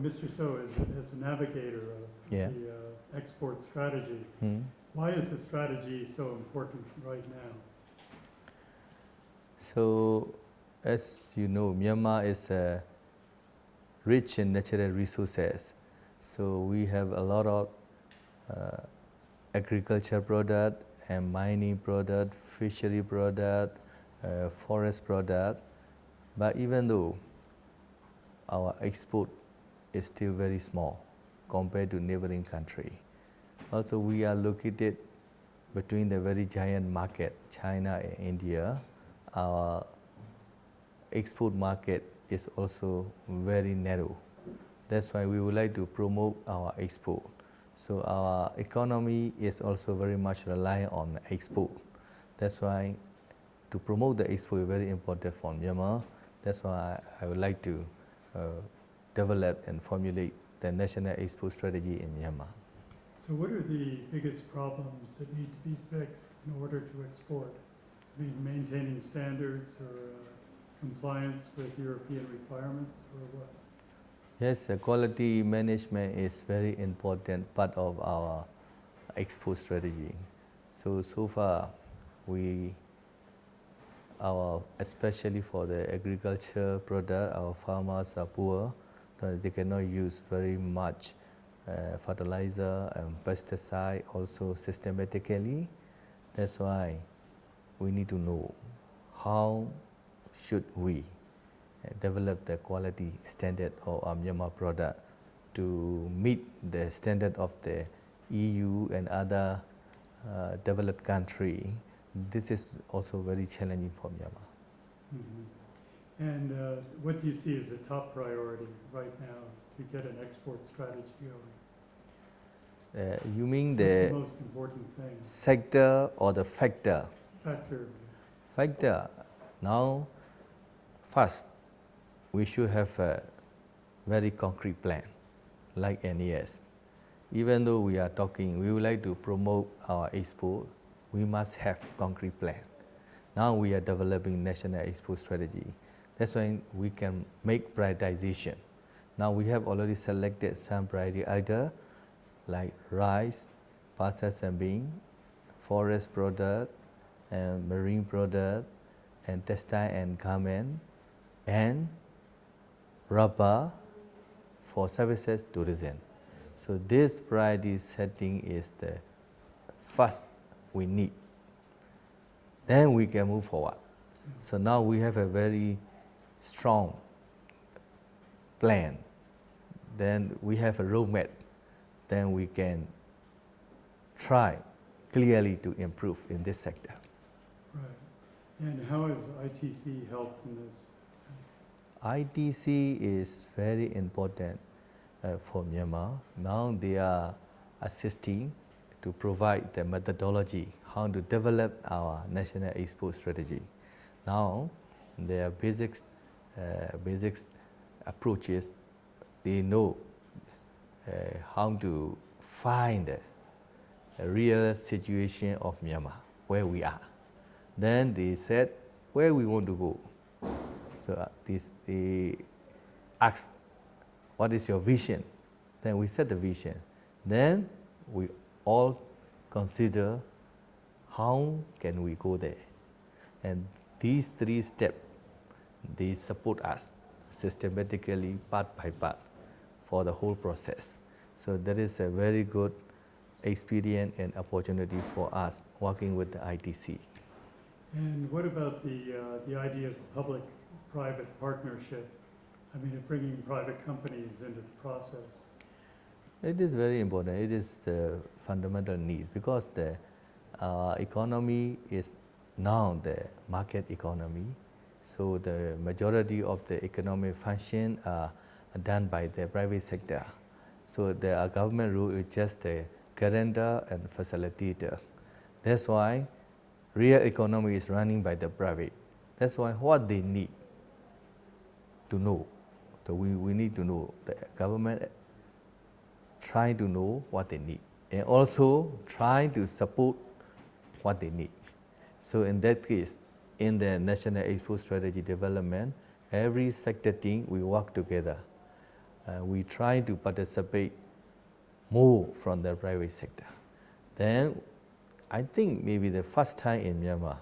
Mr. So, as the navigator of Yeah. the export strategy, Hmm. why is the strategy so important right now? So, as you know, Myanmar is rich in natural resources. So we have a lot of agriculture product and mining product, fishery product, forest product. But even though our export is still very small compared to neighboring country, also we are located between the very giant market, China and India. Our export market is also very narrow. That's why we would like to promote our export. So our economy is also very much reliant on export. That's why to promote the export is very important for Myanmar. That's why I would like to develop and formulate the national export strategy in Myanmar. So what are the biggest problems that need to be fixed in order to export? I mean, maintaining standards or compliance with European requirements or what? Yes, quality management is very important part of our export strategy. So far, especially for the agriculture product, our farmers are poor, so they cannot use very much fertilizer and pesticide also systematically. That's why we need to know how should we develop the quality standard of our Myanmar product to meet the standard of the EU and other developed country. This is also very challenging for Myanmar. Mm-hmm. And what do you see as the top priority right now to get an export strategy going? You mean What's the the most important thing? sector or the factor? Factor. Factor. Now, first, we should have a very concrete plan, like NES. Even though we are talking, we would like to promote our export, we must have concrete plan. Now we are developing national export strategy. That's why we can make prioritization. Now we have already selected some priority items like rice, pulses and bean, forest product, and marine product, and textile and garment, and rubber for services tourism. So this priority setting is the first we need. Then we can move forward. So now we have a very strong plan. Then we have a roadmap. Then we can try clearly to improve in this sector. Right. And how has ITC helped in this? ITC is very important for Myanmar. Now they are assisting to provide the methodology how to develop our national export strategy. Now their basic approaches, they know how to find a real situation of Myanmar, where we are. Then they said where we want to go. So they asked, what is your vision? Then we set the vision. Then we all consider how can we go there. And these three steps, they support us systematically, part by part, for the whole process. So that is a very good experience and opportunity for us working with the ITC. And what about the idea of the public-private partnership? I mean, of bringing private companies into the process. It is very important. It is the fundamental need because the economy is now the market economy. So the majority of the economic function are done by the private sector. So the government role is just the guarantor and facilitator. That's why real economy is running by the private. That's why what they need to know. So we need to know, the government try to know what they need and also try to support what they need. So in that case, in the national export strategy development, every sector team we work together. we try to participate more from the private sector. Then I think maybe the first time in Myanmar,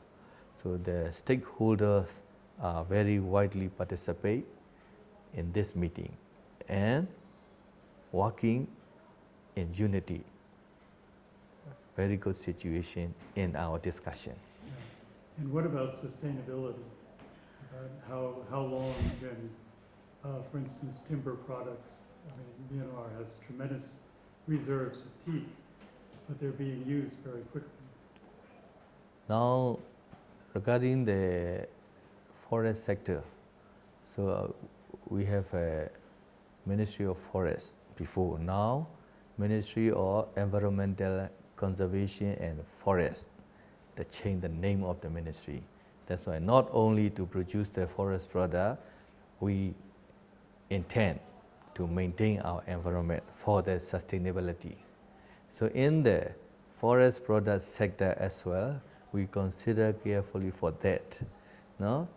so the stakeholders are very widely participate in this meeting and working in unity. Very good situation in our discussion. Yeah. And what about sustainability? How long can, for instance, timber products, I mean, Myanmar has tremendous reserves of teak, but they're being used very quickly. Now, regarding the forest sector, so we have a Ministry of Forest before. Now, Ministry of Environmental Conservation and Forest, they changed the name of the ministry. That's why not only to produce the forest product, we intend to maintain our environment for the sustainability. So in the forest product sector as well, we consider carefully for that. Now,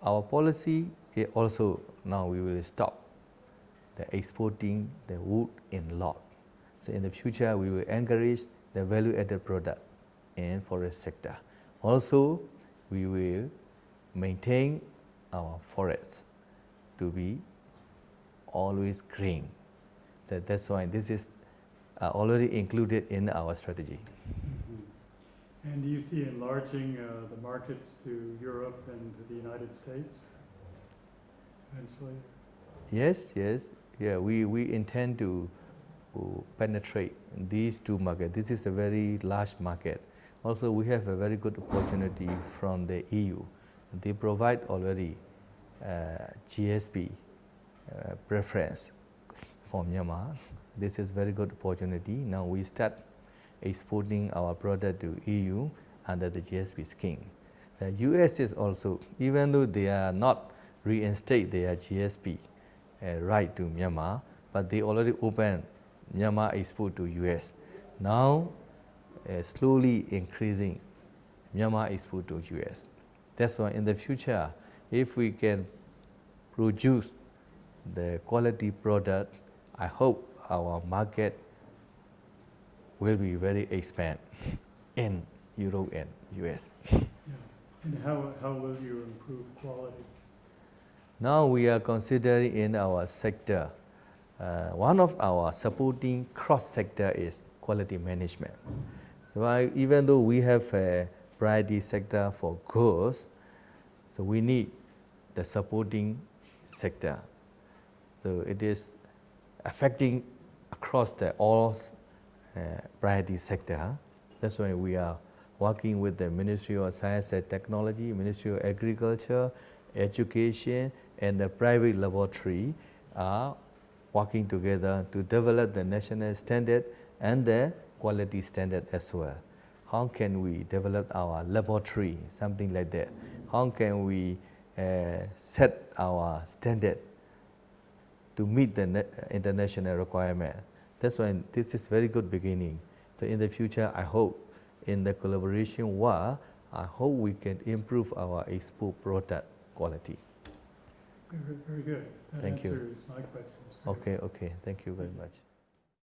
our policy is also now we will stop the exporting the wood in lot. So in the future, we will encourage the value-added product in forest sector. Also, we will maintain our forests to be always green. So that's why this is already included in our strategy. Mm-hmm. And do you see enlarging the markets to Europe and to the United States eventually? Yes, yes. Yeah, we intend to penetrate these two markets. This is a very large market. Also, we have a very good opportunity from the EU. They provide already GSP preference for Myanmar. This is very good opportunity. Now we start exporting our product to EU under the GSP scheme. The US is also, even though they are not reinstate their GSP right to Myanmar, but they already open Myanmar export to US. Now, slowly increasing Myanmar export to US. That's why in the future, if we can produce the quality product, I hope our market will be very expand in Europe and US. Yeah. And how will you improve quality? Now we are considering in our sector, one of our supporting cross-sector is quality management. So even though we have a priority sector for goods, so we need the supporting sector. So it is affecting across the all priority sector. That's why we are working with the Ministry of Science and Technology, Ministry of Agriculture, Education, and the private laboratory are working together to develop the national standard and the quality standard as well. How can we develop our laboratory, something like that? How can we set our standard to meet the international requirement? That's why this is very good beginning. So in the future, I hope in the collaboration work, I hope we can improve our export product quality. Very, very good. That Thank you. answers my questions. Okay, okay. Thank you very much.